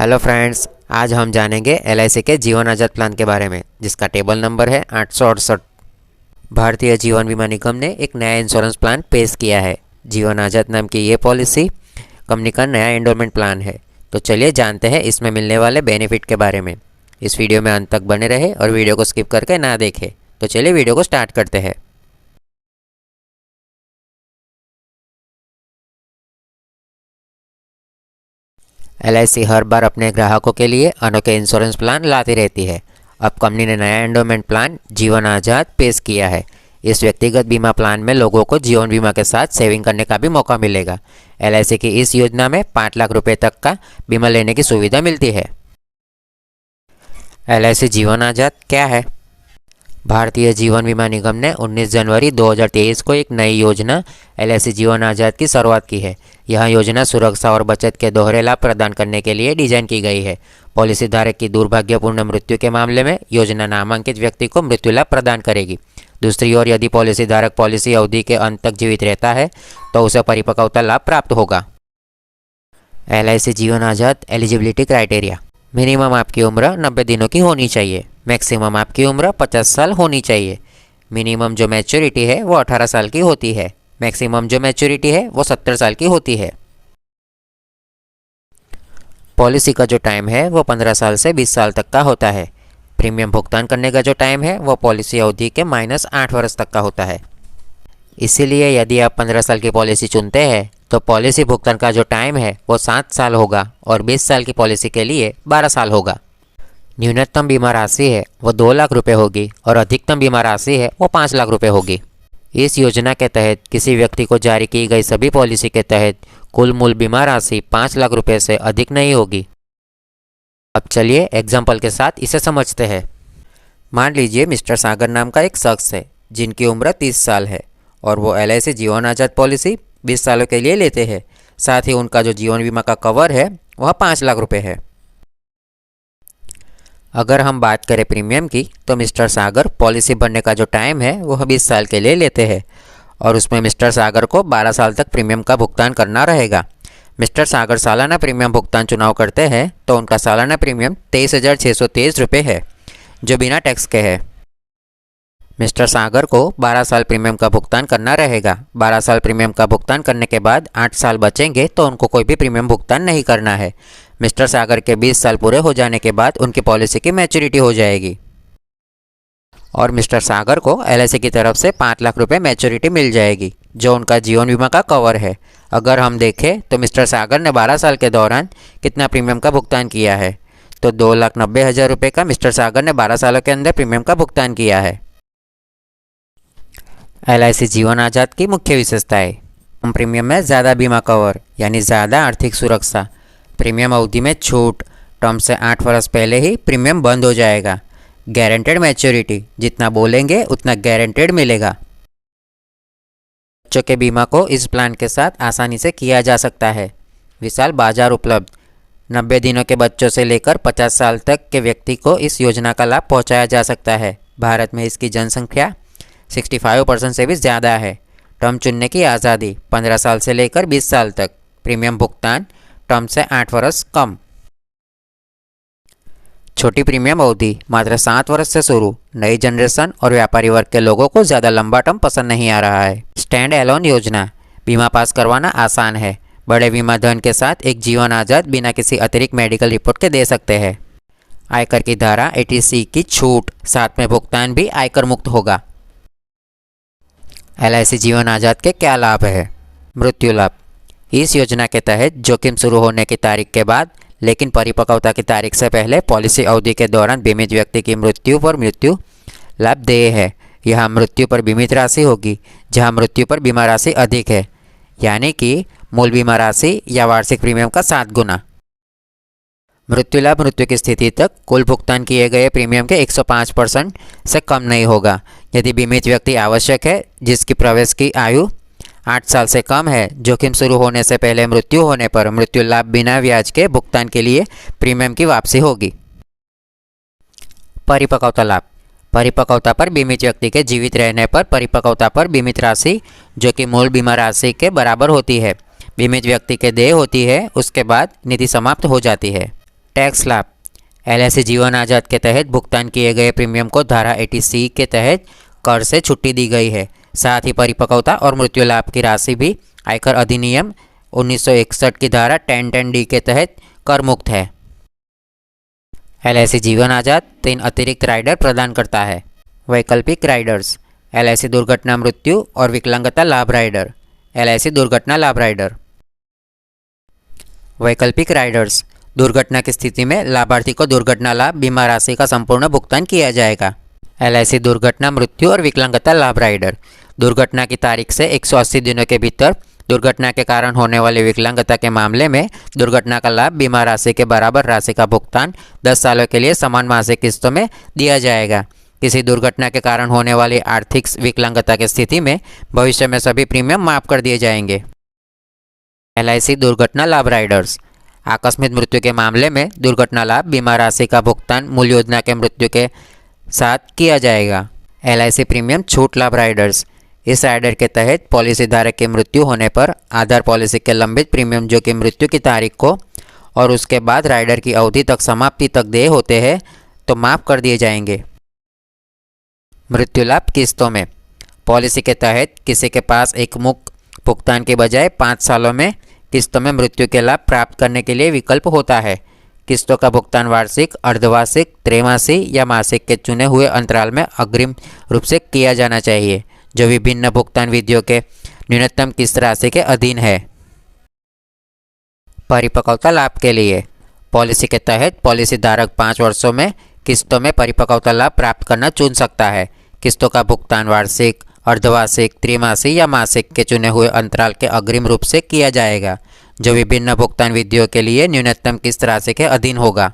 Hello friends, आज हम जानेंगे एलआईसी के जीवन आजाद प्लान के बारे में, जिसका टेबल नंबर है 868। भारतीय जीवन बीमा निगम ने एक नया इंश्योरेंस प्लान पेश किया है। जीवन आजाद नाम की ये पॉलिसी कंपनी का नया एंडोमेंट प्लान है। तो चलिए जानते हैं इसमें मिलने वाले बेनिफिट के बारे में। इस वीडियो में अंत तक बने रहे और वीडियो को स्किप करके ना देखें। तो चलिए वीडियो को स्टार्ट करते हैं। एलआईसी हर बार अपने ग्राहकों के लिए अनोखे इंश्योरेंस प्लान लाती रहती है। अब कंपनी ने नया एंडोमेंट प्लान जीवन आजाद पेश किया है। इस व्यक्तिगत बीमा प्लान में लोगों को जीवन बीमा के साथ सेविंग करने का भी मौका मिलेगा। एलआईसी की इस योजना में 5 लाख रुपए तक का बीमा लेने की सुविधा मिलती है। एलआईसी जीवन आजाद क्या है? भारतीय जीवन बीमा निगम ने 19 जनवरी 2023 को एक नई योजना एलआईसी जीवन आजाद की शुरुआत की है। यह योजना सुरक्षा और बचत के दोहरे लाभ प्रदान करने के लिए डिजाइन की गई है। पॉलिसी धारक की दुर्भाग्यपूर्ण मृत्यु के मामले में योजना नामांकित व्यक्ति को मृत्यु लाभ प्रदान करेगी। दूसरी ओर यदि पॉलिसी धारक पॉलिसी अवधि के अंत तक जीवित रहता है तो उसे परिपक्वता लाभ प्राप्त होगा। एलआईसी जीवन आजाद एलिजिबिलिटी क्राइटेरिया। मिनिमम आपकी उम्र 90 दिनों की होनी चाहिए। मैक्सिमम आपकी उम्र 50 साल होनी चाहिए। मिनिमम जो मैच्योरिटी है वो 18 साल की होती है। मैक्सिमम जो मैच्योरिटी है वो 70 साल की होती है। पॉलिसी का जो टाइम है वो 15 साल से 20 साल तक का होता है। प्रीमियम भुगतान करने का जो टाइम है वो पॉलिसी अवधि के -8 वर्ष तक का होता है। इसीलिए यदि आप 15 साल की पॉलिसी चुनते हैं तो पॉलिसी भुगतान का जो टाइम है वो 7 साल होगा और 20 साल की पॉलिसी के लिए 12 साल होगा। न्यूनतम बीमा राशि है वो 2 लाख रुपए होगी और अधिकतम बीमा राशि है वो 5 लाख रुपए होगी। इस योजना के तहत किसी व्यक्ति को जारी की गई सभी पॉलिसी के तहत कुल मूल बीमा राशि 5 लाख रुपए से अधिक नहीं होगी। अब चलिए एग्जाम्पल के साथ इसे समझते हैं। मान लीजिए मिस्टर सागर नाम का एक शख्स है जिनकी उम्र 30 साल है और वो एलआईसी जीवन आजाद पॉलिसी 20 सालों के लिए लेते हैं। साथ ही उनका जो जीवन बीमा का कवर है वह 5 लाख रुपए है। अगर हम बात करें प्रीमियम की तो मिस्टर सागर पॉलिसी भरने का जो टाइम है वह 20 साल के लिए लेते हैं और उसमें मिस्टर सागर को 12 साल तक प्रीमियम का भुगतान करना रहेगा। मिस्टर सागर सालाना प्रीमियम भुगतान चुनाव करते हैं तो उनका सालाना प्रीमियम 23,623 रुपये है, जो बिना टैक्स के है। मिस्टर सागर को 12 साल प्रीमियम का भुगतान करना रहेगा। 12 साल प्रीमियम का भुगतान करने के बाद 8 साल बचेंगे तो उनको कोई भी प्रीमियम भुगतान नहीं करना है। मिस्टर सागर के 20 साल पूरे हो जाने के बाद उनकी पॉलिसी की मैच्योरिटी हो जाएगी और मिस्टर सागर को एलआईसी की तरफ से 5 लाख रुपए मैच्योरिटी मिल जाएगी, जो उनका जीवन बीमा का कवर है। अगर हम देखें तो मिस्टर सागर ने 12 साल के दौरान कितना प्रीमियम का भुगतान किया है, तो 2,90,000 रुपये का मिस्टर सागर ने 12 सालों के अंदर प्रीमियम का भुगतान किया है। एलआईसी जीवन आजाद की मुख्य विशेषताएं। कम प्रीमियम में ज़्यादा बीमा कवर यानी ज़्यादा आर्थिक सुरक्षा। प्रीमियम अवधि में छूट, टर्म से 8 वर्ष पहले ही प्रीमियम बंद हो जाएगा। गारंटेड मैच्योरिटी, जितना बोलेंगे उतना गारंटेड मिलेगा। बच्चों के बीमा को इस प्लान के साथ आसानी से किया जा सकता है। विशाल बाजार उपलब्ध। 90 दिनों के बच्चों से लेकर 50 साल तक के व्यक्ति को इस योजना का लाभ पहुंचाया जा सकता है। भारत में इसकी जनसंख्या 65% से भी ज़्यादा है। टर्म चुनने की आज़ादी 15 साल से लेकर 20 साल तक। प्रीमियम भुगतान टर्म से 8 वर्ष कम। छोटी प्रीमियम अवधि मात्र 7 वर्ष से शुरू। नई जनरेशन और व्यापारी वर्ग के लोगों को ज़्यादा लंबा टर्म पसंद नहीं आ रहा है। स्टैंड एलोन योजना। बीमा पास करवाना आसान है। बड़े बीमा धन के साथ एक जीवन आजाद बिना किसी अतिरिक्त मेडिकल रिपोर्ट के दे सकते हैं। आयकर की धारा 80C की छूट, साथ में भुगतान भी आयकर मुक्त होगा। एलआईसी जीवन आजाद के क्या लाभ है? मृत्यु लाभ। इस योजना के तहत जोखिम शुरू होने की तारीख के बाद लेकिन परिपक्वता की तारीख से पहले पॉलिसी अवधि के दौरान बीमित व्यक्ति की मृत्यु पर मृत्यु लाभ देय है। यहाँ मृत्यु पर बीमित राशि होगी जहाँ मृत्यु पर बीमा राशि अधिक है, यानी कि मूल बीमा राशि या वार्षिक प्रीमियम का 7 गुना। मृत्यु लाभ मृत्यु की स्थिति तक कुल भुगतान किए गए प्रीमियम के 105% से कम नहीं होगा। यदि बीमित व्यक्ति आवश्यक है जिसकी प्रवेश की आयु 8 साल से कम है, जोखिम शुरू होने से पहले मृत्यु होने पर मृत्यु लाभ बिना ब्याज के भुगतान के लिए प्रीमियम की वापसी होगी। परिपक्वता लाभ। परिपक्वता पर बीमित व्यक्ति के जीवित रहने पर परिपक्वता पर बीमित राशि जो कि मूल बीमा राशि के बराबर होती है, बीमित व्यक्ति के देय होती है, उसके बाद नीति समाप्त हो जाती है। टैक्स लाभ। एलआईसी जीवन आज़ाद के तहत भुगतान किए गए प्रीमियम को धारा 80C के तहत कर से छुट्टी दी गई है। साथ ही परिपक्वता और मृत्यु लाभ की राशि भी आयकर अधिनियम 1961 की धारा 1010D के तहत कर मुक्त है। एलआईसी जीवन आज़ाद 3 अतिरिक्त राइडर प्रदान करता है। वैकल्पिक राइडर्स: एलआईसी दुर्घटना मृत्यु और विकलांगता लाभ राइडर, एलआईसी दुर्घटना लाभ राइडर। वैकल्पिक राइडर्स: दुर्घटना की स्थिति में लाभार्थी को दुर्घटना लाभ बीमा राशि का संपूर्ण भुगतान किया जाएगा। एलआईसी दुर्घटना मृत्यु और विकलांगता लाभ राइडर: दुर्घटना की तारीख से 180 दिनों के भीतर दुर्घटना के कारण होने वाली विकलांगता के मामले में दुर्घटना का लाभ बीमा राशि के बराबर राशि का भुगतान 10 सालों के लिए समान मासिक किस्तों में दिया जाएगा। किसी दुर्घटना के कारण होने वाली आर्थिक विकलांगता की स्थिति में भविष्य में सभी प्रीमियम माफ कर दिए जाएंगे। एलआईसी दुर्घटना लाभ राइडर्स: आकस्मिक मृत्यु के मामले में दुर्घटना लाभ बीमा राशि का भुगतान मूल योजना के मृत्यु के साथ किया जाएगा। एलआईसी प्रीमियम छूट लाभ राइडर्स: इस राइडर के तहत पॉलिसी धारक की मृत्यु होने पर आधार पॉलिसी के लंबित प्रीमियम जो कि मृत्यु की तारीख को और उसके बाद राइडर की अवधि तक समाप्ति तक देय होते हैं तो माफ़ कर दिए जाएंगे। मृत्यु लाभ किस्तों में: पॉलिसी के तहत किसी के पास एक मुक्त भुगतान के बजाय 5 सालों में किस्तों में मृत्यु के लाभ प्राप्त करने के लिए विकल्प होता है। किस्तों का भुगतान वार्षिक, अर्धवार्षिक, त्रैमासिक या मासिक के चुने हुए अंतराल में अग्रिम रूप से किया जाना चाहिए, जो विभिन्न भुगतान विधियों के न्यूनतम किस्त राशि के अधीन है। परिपक्वता लाभ के लिए: पॉलिसी के तहत पॉलिसी धारक 5 वर्षों में किस्तों में परिपक्वता लाभ प्राप्त करना चुन सकता है। किस्तों का भुगतान वार्षिक, अर्धवार्षिक, त्रैमासिक या मासिक के चुने हुए अंतराल के अग्रिम रूप से किया जाएगा, जो विभिन्न भुगतान विधियों के लिए न्यूनतम किस्त राशि के अधीन होगा।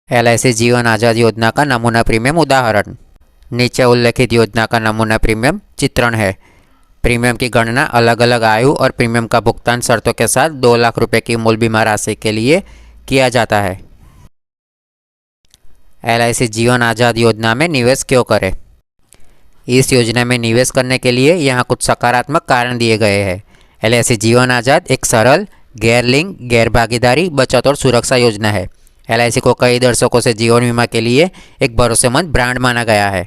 एलआईसी जीवन आज़ाद योजना का नमूना प्रीमियम उदाहरण: नीचे उल्लेखित योजना का नमूना प्रीमियम चित्रण है। प्रीमियम की गणना अलग अलग आयु और प्रीमियम का भुगतान शर्तों के साथ 2 लाख रुपये की मूल बीमा राशि के लिए किया जाता है। एलआईसी जीवन आज़ाद योजना में निवेश क्यों करें? इस योजना में निवेश करने के लिए यहाँ कुछ सकारात्मक कारण दिए गए हैं। एलआईसी जीवन आज़ाद एक सरल, गैर लिंक, गैर भागीदारी, बचत और सुरक्षा योजना है। एलआईसी को कई दशकों से जीवन बीमा के लिए एक भरोसेमंद ब्रांड माना गया है।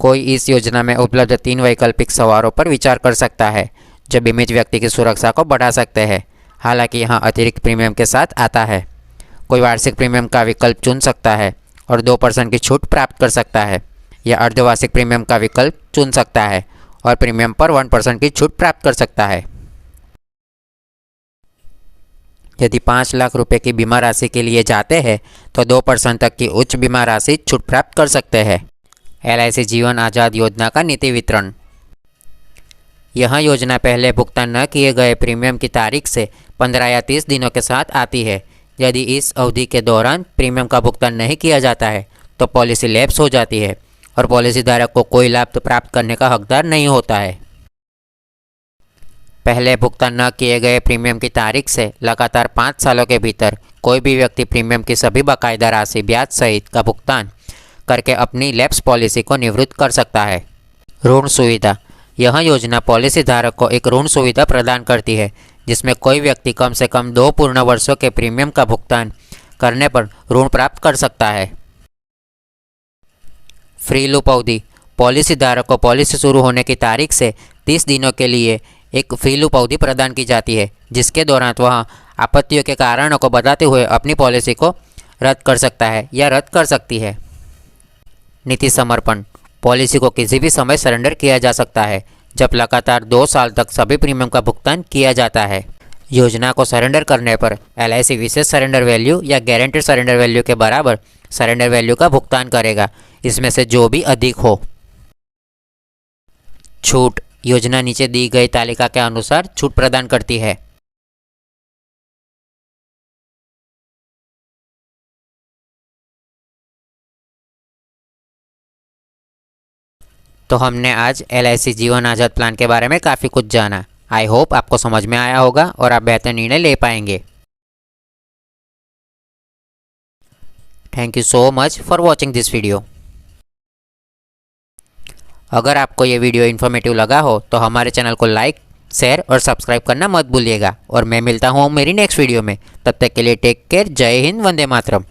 कोई इस योजना में उपलब्ध 3 वैकल्पिक सवारों पर विचार कर सकता है जो बीमित व्यक्ति की सुरक्षा को बढ़ा सकते हैं। हालांकि यहाँ अतिरिक्त प्रीमियम के साथ आता है। कोई वार्षिक प्रीमियम का विकल्प चुन सकता है और 2% की छूट प्राप्त कर सकता है, या अर्धवार्षिक प्रीमियम का विकल्प चुन सकता है और प्रीमियम पर 1% की छूट प्राप्त कर सकता है। यदि 5 लाख रुपए की बीमा राशि के लिए जाते हैं तो 2% तक की उच्च बीमा राशि छूट प्राप्त कर सकते हैं। एलआईसी जीवन आज़ाद योजना का नीति वितरण: यह योजना पहले भुगतान न किए गए प्रीमियम की तारीख से 15 या 30 दिनों के साथ आती है। यदि इस अवधि के दौरान प्रीमियम का भुगतान नहीं किया जाता है तो पॉलिसी लैप्स हो जाती है और पॉलिसी धारक को कोई लाभ प्राप्त करने का हकदार नहीं होता है। पहले भुगतान न किए गए प्रीमियम की तारीख से लगातार 5 सालों के भीतर कोई भी व्यक्ति प्रीमियम की सभी बकायदा राशि ब्याज सहित का भुगतान करके अपनी लैप्स पॉलिसी को निवृत्त कर सकता है। ऋण सुविधा: यह योजना पॉलिसी धारक को एक ऋण सुविधा प्रदान करती है जिसमें कोई व्यक्ति कम से कम 2 पूर्ण वर्षों के प्रीमियम का भुगतान करने पर ऋण प्राप्त कर सकता है। फ्री लूप अवधि: पॉलिसी धारक को पॉलिसी शुरू होने की तारीख से 30 दिनों के लिए एक फ्री लूप अवधि प्रदान की जाती है, जिसके दौरान वह आपत्तियों के कारणों को बताते हुए अपनी पॉलिसी को रद्द कर सकता है या रद्द कर सकती है। नीति समर्पण: पॉलिसी को किसी भी समय सरेंडर किया जा सकता है जब लगातार 2 साल तक सभी प्रीमियम का भुगतान किया जाता है। योजना को सरेंडर करने पर एलआईसी विशेष सरेंडर वैल्यू या गारंटीड सरेंडर वैल्यू के बराबर सरेंडर वैल्यू का भुगतान करेगा, इसमें से जो भी अधिक हो। छूट: योजना नीचे दी गई तालिका के अनुसार छूट प्रदान करती है। तो हमने आज एलआईसी जीवन आज़ाद प्लान के बारे में काफ़ी कुछ जाना। आई होप आपको समझ में आया होगा और आप बेहतर निर्णय ले पाएंगे। Thank you so much for watching this video. अगर आपको ये वीडियो इन्फॉर्मेटिव लगा हो तो हमारे चैनल को लाइक, शेयर और सब्सक्राइब करना मत भूलिएगा। और मैं मिलता हूँ मेरी नेक्स्ट वीडियो में। तब तक के लिए टेक केयर। जय हिंद, वंदे मातरम।